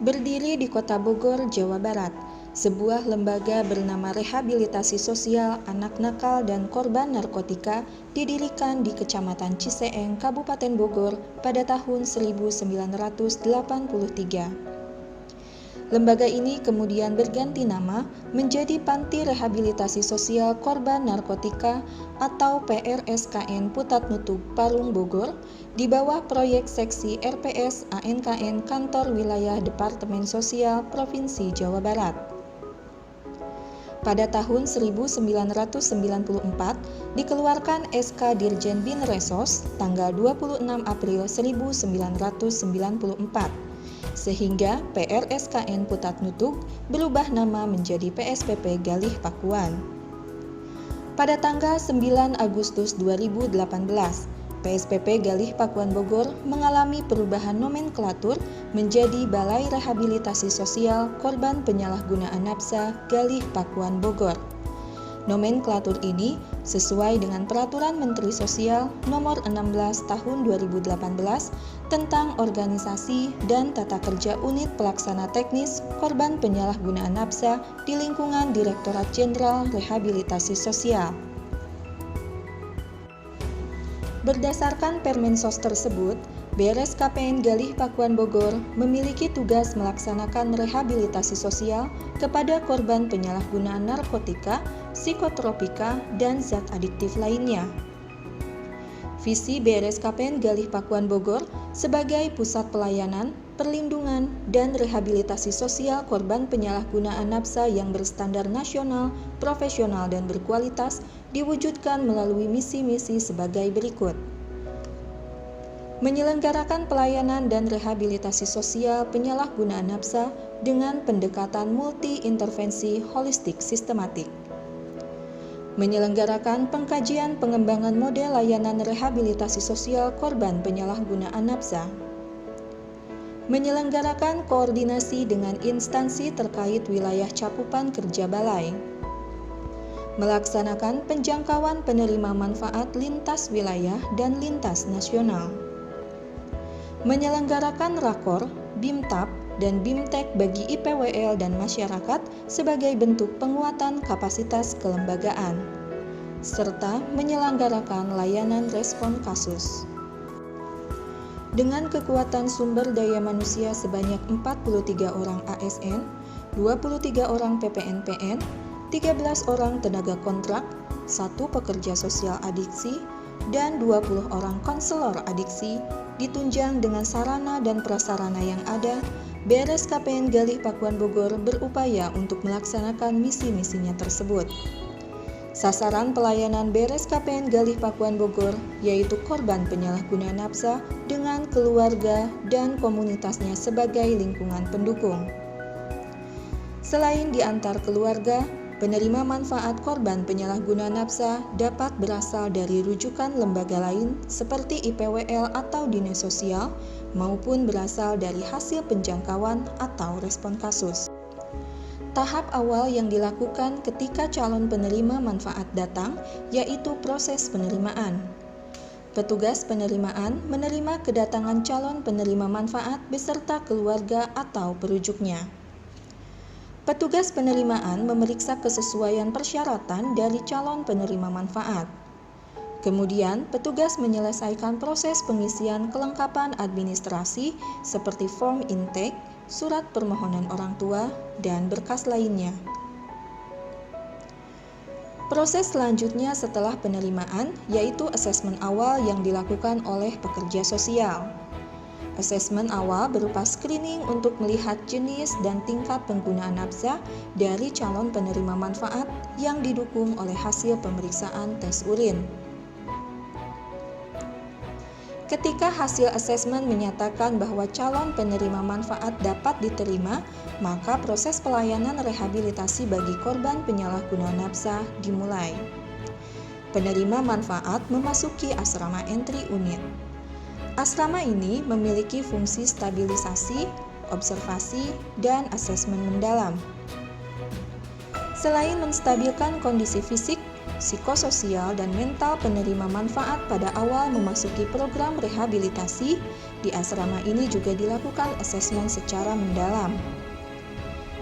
Berdiri di Kota Bogor, Jawa Barat, sebuah lembaga bernama Rehabilitasi Sosial Anak Nakal dan Korban Narkotika didirikan di Kecamatan Ciseeng, Kabupaten Bogor pada tahun 1983. Lembaga ini kemudian berganti nama menjadi Panti Rehabilitasi Sosial Korban Narkotika atau PRSKN Putat Nutug Parung Bogor di bawah proyek seksi RPS ANKN Kantor Wilayah Departemen Sosial Provinsi Jawa Barat. Pada tahun 1994 dikeluarkan SK Dirjen Binresos tanggal 26 April 1994. Sehingga PRSKN Putat Nutug berubah nama menjadi PSPP Galih Pakuan. Pada tanggal 9 Agustus 2018, PSPP Galih Pakuan Bogor mengalami perubahan nomenklatur menjadi Balai Rehabilitasi Sosial Korban Penyalahgunaan Nafsa Galih Pakuan Bogor. Nomenklatur ini sesuai dengan Peraturan Menteri Sosial Nomor 16 Tahun 2018 tentang organisasi dan tata kerja unit pelaksana teknis korban penyalahgunaan nafsa di lingkungan Direktorat Jenderal Rehabilitasi Sosial. Berdasarkan Permensos tersebut, BRSKPN Galih Pakuan Bogor memiliki tugas melaksanakan rehabilitasi sosial kepada korban penyalahgunaan narkotika, psikotropika, dan zat adiktif lainnya. Visi BRSKPN Galih Pakuan Bogor sebagai pusat pelayanan, perlindungan, dan rehabilitasi sosial korban penyalahgunaan nafsa yang berstandar nasional, profesional, dan berkualitas diwujudkan melalui misi-misi sebagai berikut. Menyelenggarakan pelayanan dan rehabilitasi sosial penyalahgunaan nafsa dengan pendekatan multi-intervensi holistik sistematik. Menyelenggarakan pengkajian pengembangan model layanan rehabilitasi sosial korban penyalahgunaan nafsa. Menyelenggarakan koordinasi dengan instansi terkait wilayah cakupan kerja balai. Melaksanakan penjangkauan penerima manfaat lintas wilayah dan lintas nasional. Menyelenggarakan rakor, BIMTAP, dan BIMTEK bagi IPWL dan masyarakat sebagai bentuk penguatan kapasitas kelembagaan, serta menyelenggarakan layanan respon kasus. Dengan kekuatan sumber daya manusia sebanyak 43 orang ASN, 23 orang PPNPN, 13 orang tenaga kontrak, 1 pekerja sosial adiksi, dan 20 orang konselor adiksi, ditunjang dengan sarana dan prasarana yang ada, BRSKPN Galih Pakuan Bogor berupaya untuk melaksanakan misi-misinya tersebut. Sasaran pelayanan BRSKPN Galih Pakuan Bogor yaitu korban penyalahgunaan nafsa dengan keluarga dan komunitasnya sebagai lingkungan pendukung. Selain di antar keluarga, penerima manfaat korban penyalahgunaan nafsa dapat berasal dari rujukan lembaga lain seperti IPWL atau Dinas Sosial maupun berasal dari hasil penjangkauan atau respon kasus. Tahap awal yang dilakukan ketika calon penerima manfaat datang yaitu proses penerimaan. Petugas penerimaan menerima kedatangan calon penerima manfaat beserta keluarga atau perujuknya. Petugas penerimaan memeriksa kesesuaian persyaratan dari calon penerima manfaat. Kemudian, petugas menyelesaikan proses pengisian kelengkapan administrasi seperti form intake, surat permohonan orang tua, dan berkas lainnya. Proses selanjutnya setelah penerimaan yaitu asesmen awal yang dilakukan oleh pekerja sosial. Asesmen awal berupa screening untuk melihat jenis dan tingkat penggunaan nafsa dari calon penerima manfaat yang didukung oleh hasil pemeriksaan tes urin. Ketika hasil asesmen menyatakan bahwa calon penerima manfaat dapat diterima, maka proses pelayanan rehabilitasi bagi korban penyalahgunaan nafsa dimulai. Penerima manfaat memasuki asrama entry unit. Asrama ini memiliki fungsi stabilisasi, observasi, dan asesmen mendalam. Selain menstabilkan kondisi fisik, psikososial, dan mental penerima manfaat pada awal memasuki program rehabilitasi. Di asrama ini juga dilakukan asesmen secara mendalam.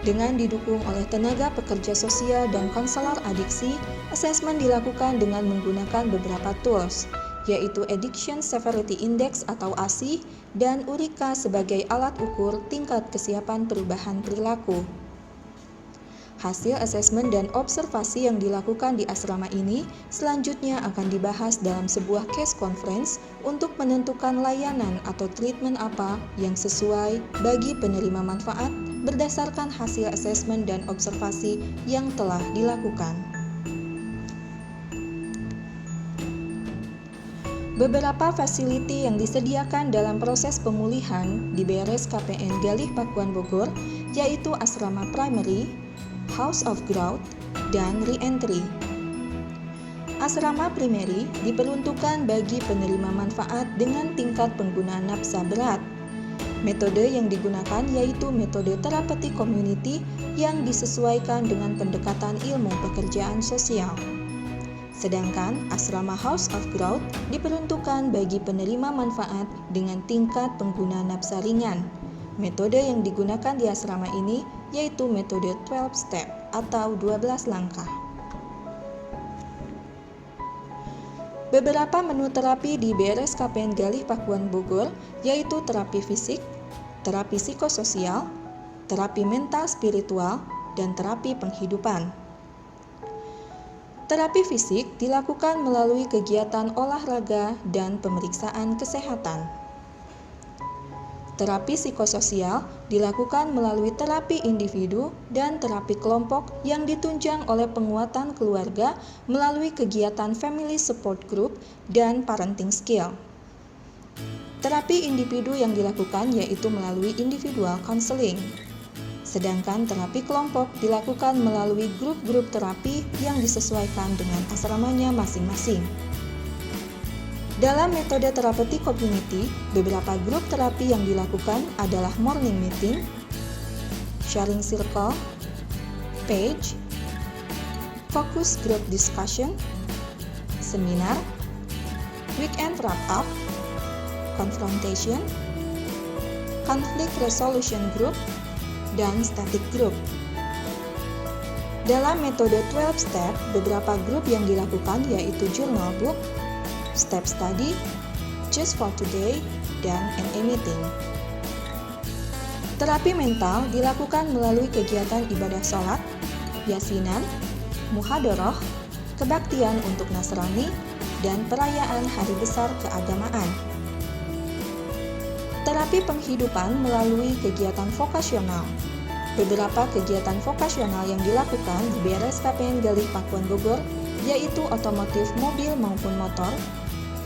Dengan didukung oleh tenaga pekerja sosial dan konselor adiksi, asesmen dilakukan dengan menggunakan beberapa tools, yaitu Addiction Severity Index atau ASI dan URICA sebagai alat ukur tingkat kesiapan perubahan perilaku. Hasil asesmen dan observasi yang dilakukan di asrama ini selanjutnya akan dibahas dalam sebuah case conference untuk menentukan layanan atau treatment apa yang sesuai bagi penerima manfaat berdasarkan hasil asesmen dan observasi yang telah dilakukan. Beberapa fasiliti yang disediakan dalam proses pemulihan di BRSKPN Galih Pakuan Bogor yaitu asrama primary, House of Growth, dan Re-entry. Asrama primary diperuntukkan bagi penerima manfaat dengan tingkat penggunaan nafsa berat. Metode yang digunakan yaitu metode terapeutik community yang disesuaikan dengan pendekatan ilmu pekerjaan sosial. Sedangkan asrama House of Growth diperuntukkan bagi penerima manfaat dengan tingkat pengguna nafsa ringan. Metode yang digunakan di asrama ini yaitu metode 12 step atau 12 langkah. Beberapa menu terapi di BRSKPN Galih Pakuan Bogor yaitu terapi fisik, terapi psikososial, terapi mental spiritual, dan terapi penghidupan. Terapi fisik dilakukan melalui kegiatan olahraga dan pemeriksaan kesehatan. Terapi psikososial dilakukan melalui terapi individu dan terapi kelompok yang ditunjang oleh penguatan keluarga melalui kegiatan family support group dan parenting skill. Terapi individu yang dilakukan yaitu melalui individual counseling. Sedangkan terapi kelompok dilakukan melalui grup-grup terapi yang disesuaikan dengan asramanya masing-masing. Dalam metode terapeutik community, beberapa grup terapi yang dilakukan adalah morning meeting, sharing circle, page, focus group discussion, seminar, weekend wrap-up, confrontation, conflict resolution group, dan static group. Dalam metode 12 step, beberapa grup yang dilakukan yaitu journal book, step study, just for today, dan NA meeting. Terapi mental dilakukan melalui kegiatan ibadah sholat, yasinan, muhadoroh, kebaktian untuk Nasrani, dan perayaan hari besar keagamaan. Terapi penghidupan melalui kegiatan vokasional. Beberapa kegiatan vokasional yang dilakukan di BRSKPN Galih Pakuan Bogor yaitu otomotif mobil maupun motor,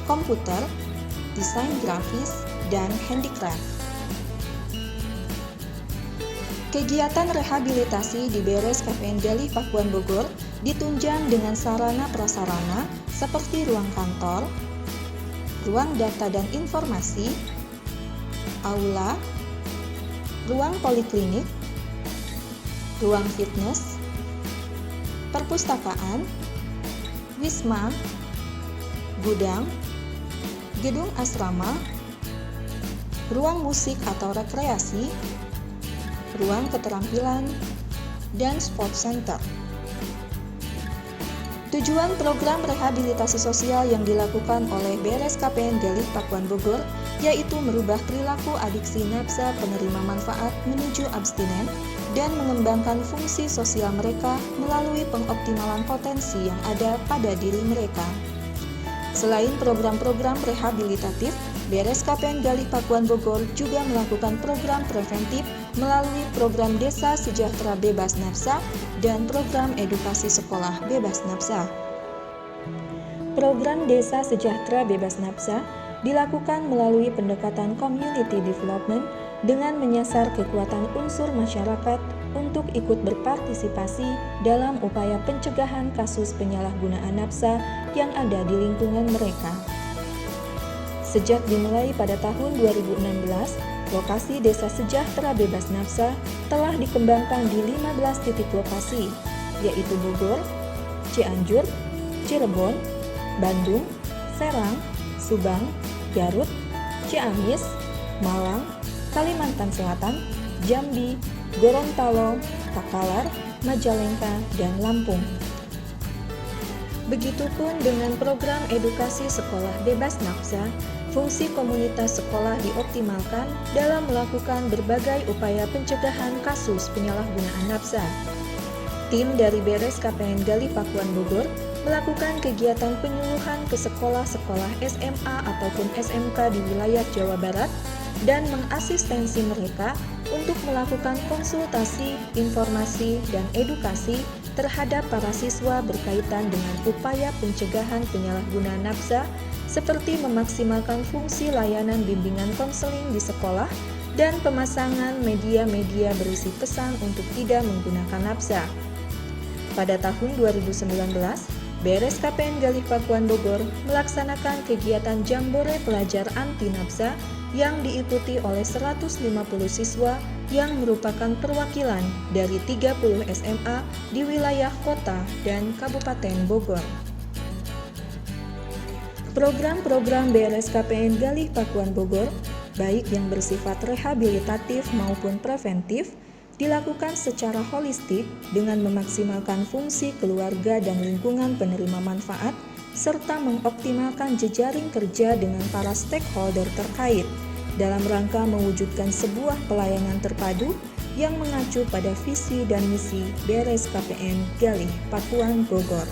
komputer, desain grafis, dan handicraft. Kegiatan rehabilitasi di BRSKPN Galih Pakuan Bogor ditunjang dengan sarana prasarana seperti ruang kantor, ruang data dan informasi, aula, ruang poliklinik, ruang fitness, perpustakaan, wisma, gudang, gedung asrama, ruang musik atau rekreasi, ruang keterampilan, dan sport center. Tujuan program rehabilitasi sosial yang dilakukan oleh BRSKPN Galih Pakuan Bogor yaitu merubah perilaku adiksi nafsa penerima manfaat menuju abstinen dan mengembangkan fungsi sosial mereka melalui pengoptimalan potensi yang ada pada diri mereka. Selain program-program rehabilitatif, BRSKPN Galih Pakuan Bogor juga melakukan program preventif melalui program Desa Sejahtera Bebas Nafsa dan program edukasi sekolah bebas nafsa. Program Desa Sejahtera Bebas Nafsa dilakukan melalui pendekatan community development dengan menyasar kekuatan unsur masyarakat untuk ikut berpartisipasi dalam upaya pencegahan kasus penyalahgunaan nafsa yang ada di lingkungan mereka. Sejak dimulai pada tahun 2016, lokasi Desa Sejahtera Bebas Nafsa telah dikembangkan di 15 titik lokasi, yaitu Bogor, Cianjur, Cirebon, Bandung, Serang, Subang, Garut, Ciamis, Malang, Kalimantan Selatan, Jambi, Gorontalo, Takalar, Majalengka, dan Lampung. Begitupun dengan program edukasi sekolah bebas nafsa, fungsi komunitas sekolah dioptimalkan dalam melakukan berbagai upaya pencegahan kasus penyalahgunaan nafsa. Tim dari Beres KPN Gali Pakuan Bogor melakukan kegiatan penyuluhan ke sekolah-sekolah SMA ataupun SMK di wilayah Jawa Barat dan mengasistensi mereka untuk melakukan konsultasi, informasi, dan edukasi terhadap para siswa berkaitan dengan upaya pencegahan penyalahgunaan nafsa seperti memaksimalkan fungsi layanan bimbingan konseling di sekolah dan pemasangan media-media berisi pesan untuk tidak menggunakan nafsa. Pada tahun 2019, Beres KPN Gali Pakuan Bogor melaksanakan kegiatan Jambore Pelajar Anti Nafsa yang diikuti oleh 150 siswa yang merupakan perwakilan dari 30 SMA di wilayah kota dan Kabupaten Bogor. Program-program Beres KPN Gali Pakuan Bogor, baik yang bersifat rehabilitatif maupun preventif, dilakukan secara holistik dengan memaksimalkan fungsi keluarga dan lingkungan penerima manfaat, serta mengoptimalkan jejaring kerja dengan para stakeholder terkait dalam rangka mewujudkan sebuah pelayanan terpadu yang mengacu pada visi dan misi Beres KPN Gali Pakuan Bogor.